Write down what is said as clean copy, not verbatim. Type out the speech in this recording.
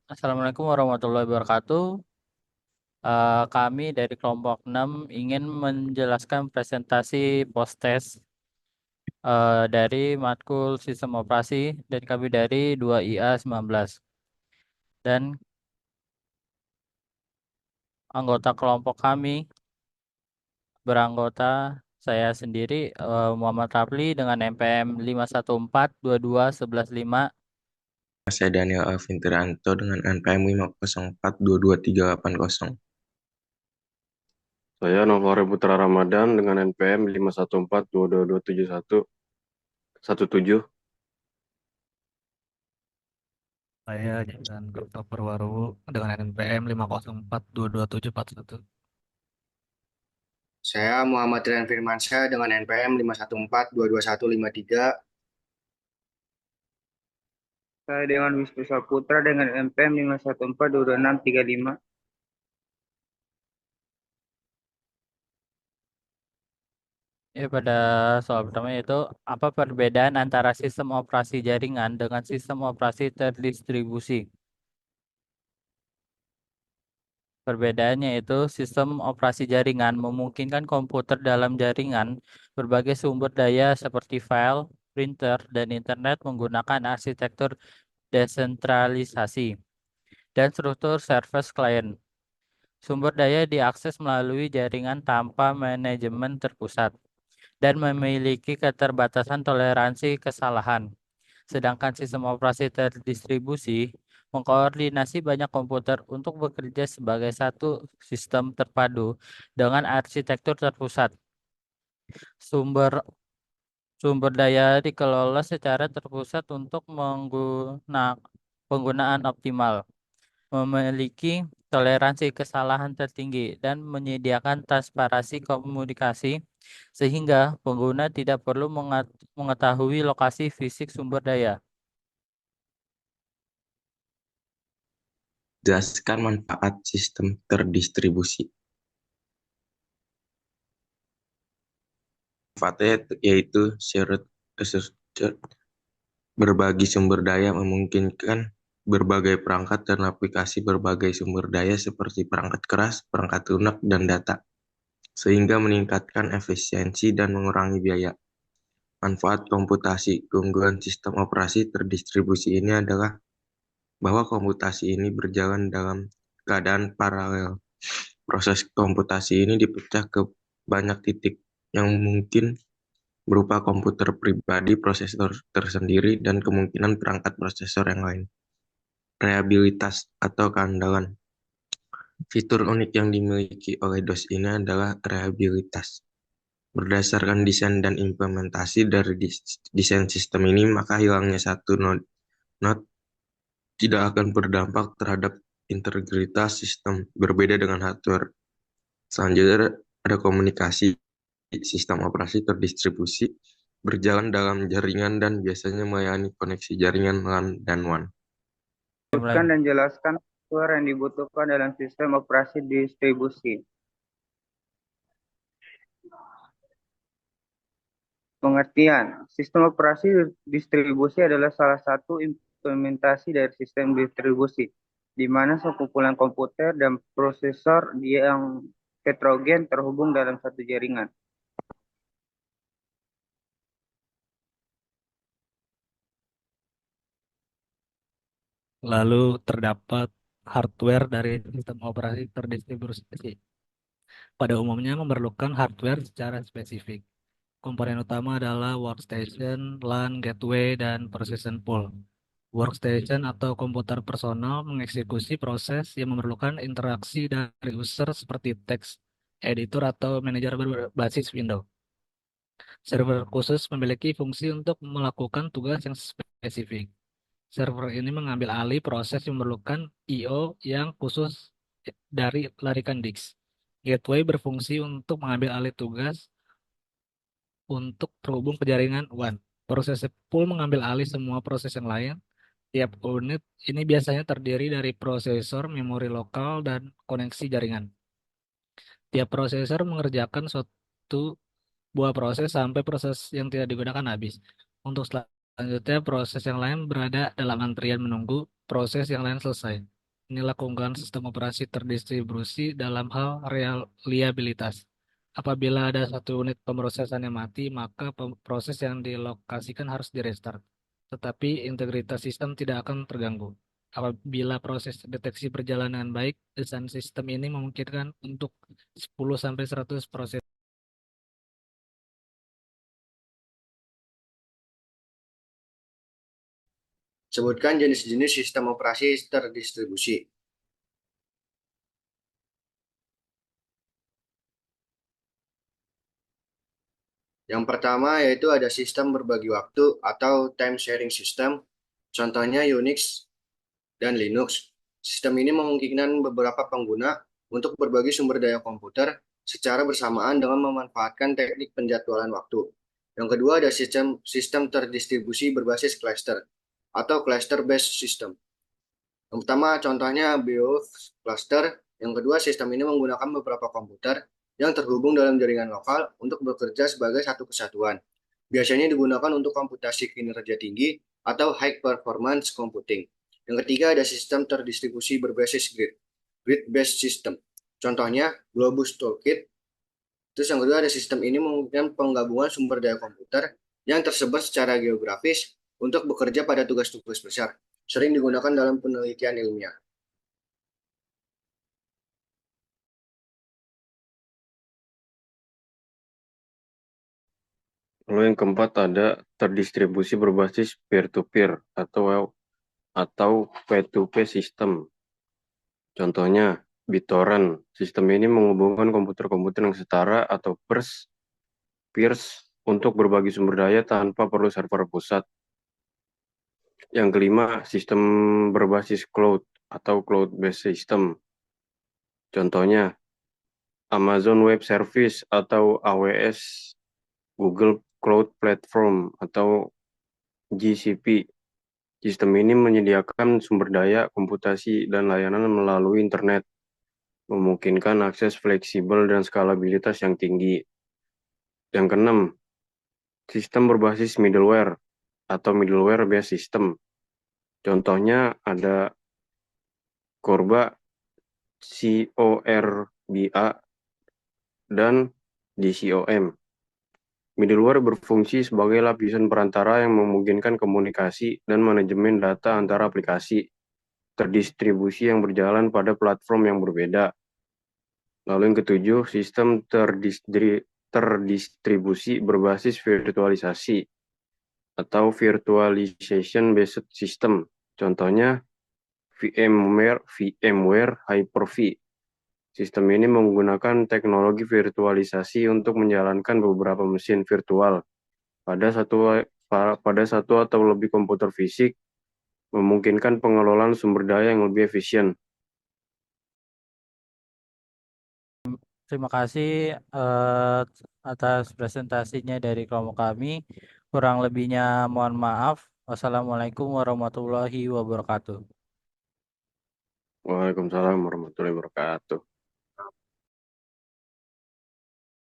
Assalamualaikum warahmatullahi wabarakatuh. Kami dari kelompok 6 ingin menjelaskan presentasi post-test dari matkul sistem operasi dan kami dari 2IA 19. Dan anggota kelompok kami beranggota saya sendiri Muhammad Rafli dengan NPM 514221115. Saya Daniel Alvin Tiranto dengan NPM 5042238. Saya Novare Putra Ramadan dengan NPM 514222717. Saya Jalan Gopto Perwaru dengan NPM 504227741. Saya Muhammad Rian Firmansyah dengan NPM 514 22153. Saya dengan Wisnu Saputra dengan NPM 514 22635. Pada soal pertama itu apa perbedaan antara sistem operasi jaringan dengan sistem operasi terdistribusi? Perbedaannya itu sistem operasi jaringan memungkinkan komputer dalam jaringan berbagai sumber daya seperti file, printer, dan internet menggunakan arsitektur desentralisasi dan struktur service client. Sumber daya diakses melalui jaringan tanpa manajemen terpusat dan memiliki keterbatasan toleransi kesalahan. Sedangkan sistem operasi terdistribusi mengkoordinasi banyak komputer untuk bekerja sebagai satu sistem terpadu dengan arsitektur terpusat. Sumber sumber daya dikelola secara terpusat untuk penggunaan optimal, memiliki toleransi kesalahan tertinggi, dan menyediakan transparansi komunikasi sehingga pengguna tidak perlu mengetahui lokasi fisik sumber daya. Jelaskan manfaat sistem terdistribusi. Manfaatnya yaitu shared associated. Berbagi sumber daya memungkinkan berbagai perangkat dan aplikasi berbagai sumber daya seperti perangkat keras, perangkat lunak, dan data, sehingga meningkatkan efisiensi dan mengurangi biaya. Manfaat komputasi. Keunggulan sistem operasi terdistribusi ini adalah bahwa komputasi ini berjalan dalam keadaan paralel. Proses komputasi ini dipecah ke banyak titik yang mungkin berupa komputer pribadi, prosesor tersendiri, dan kemungkinan perangkat prosesor yang lain. Reliabilitas atau keandalan. Fitur unik yang dimiliki oleh DOS ini adalah reliabilitas. Berdasarkan desain dan implementasi dari desain sistem ini, maka hilangnya satu node tidak akan berdampak terhadap integritas sistem, berbeda dengan hardware. Selanjutnya ada komunikasi. Sistem operasi terdistribusi berjalan dalam jaringan dan biasanya melayani koneksi jaringan LAN dan WAN. Sebutkan dan jelaskan software yang dibutuhkan dalam sistem operasi distribusi. Pengertian, sistem operasi distribusi adalah salah satu implementasi dari sistem distribusi, di mana sekumpulan komputer dan prosesor yang heterogen terhubung dalam satu jaringan. Lalu terdapat hardware dari sistem operasi terdistribusi. Pada umumnya memerlukan hardware secara spesifik. Komponen utama adalah workstation, LAN, gateway, dan persistent pool. Workstation atau komputer personal mengeksekusi proses yang memerlukan interaksi dari user seperti text editor atau manajer berbasis Windows. Server khusus memiliki fungsi untuk melakukan tugas yang spesifik. Server ini mengambil alih proses yang memerlukan I/O yang khusus dari larikan disk. Gateway berfungsi untuk mengambil alih tugas untuk terhubung ke jaringan WAN. Proses pool mengambil alih semua proses yang lain. Tiap unit ini biasanya terdiri dari prosesor, memori lokal, dan koneksi jaringan. Tiap prosesor mengerjakan suatu buah proses sampai proses yang tidak digunakan habis. Untuk selanjutnya, proses yang lain berada dalam antrian menunggu proses yang lain selesai. Inilah keunggulan sistem operasi terdistribusi dalam hal reliabilitas. Apabila ada satu unit pemrosesan yang mati, maka proses yang dilokasikan harus direstart. Tetapi integritas sistem tidak akan terganggu. Apabila proses deteksi berjalan dengan baik, desain sistem ini memungkinkan untuk 10-100 proses. Sebutkan jenis-jenis sistem operasi terdistribusi. Yang pertama yaitu ada sistem berbagi waktu atau time sharing system, contohnya Unix dan Linux. Sistem ini memungkinkan beberapa pengguna untuk berbagi sumber daya komputer secara bersamaan dengan memanfaatkan teknik penjadwalan waktu. Yang kedua ada sistem terdistribusi berbasis cluster atau cluster-based system. Yang pertama contohnya BIOS cluster. Yang kedua sistem ini menggunakan beberapa komputer yang terhubung dalam jaringan lokal untuk bekerja sebagai satu kesatuan. Biasanya digunakan untuk komputasi kinerja tinggi atau high performance computing. Yang ketiga ada sistem terdistribusi berbasis grid-based system. Contohnya Globus Toolkit. Terus yang kedua ada sistem ini memungkinkan penggabungan sumber daya komputer yang tersebar secara geografis untuk bekerja pada tugas-tugas besar. Sering digunakan dalam penelitian ilmiah. Lalu yang keempat ada terdistribusi berbasis peer-to-peer atau P2P system. Contohnya BitTorrent. Sistem ini menghubungkan komputer-komputer yang setara atau peers untuk berbagi sumber daya tanpa perlu server pusat. Yang kelima, sistem berbasis cloud atau cloud-based system. Contohnya Amazon Web Service atau AWS, Google Cloud Platform atau GCP. Sistem ini menyediakan sumber daya, komputasi, dan layanan melalui internet, memungkinkan akses fleksibel dan skalabilitas yang tinggi. Yang keenam, sistem berbasis middleware atau middleware-based system. Contohnya ada Corba, CORBA, dan DCOM. Middleware berfungsi sebagai lapisan perantara yang memungkinkan komunikasi dan manajemen data antara aplikasi terdistribusi yang berjalan pada platform yang berbeda. Lalu yang ketujuh, sistem terdistribusi berbasis virtualisasi atau virtualization based system. Contohnya VMware Hyper-V. Sistem ini menggunakan teknologi virtualisasi untuk menjalankan beberapa mesin virtual pada satu atau lebih komputer fisik, memungkinkan pengelolaan sumber daya yang lebih efisien. Terima kasih atas presentasinya dari kelompok kami. Kurang lebihnya mohon maaf. Wassalamualaikum warahmatullahi wabarakatuh. Waalaikumsalam warahmatullahi wabarakatuh.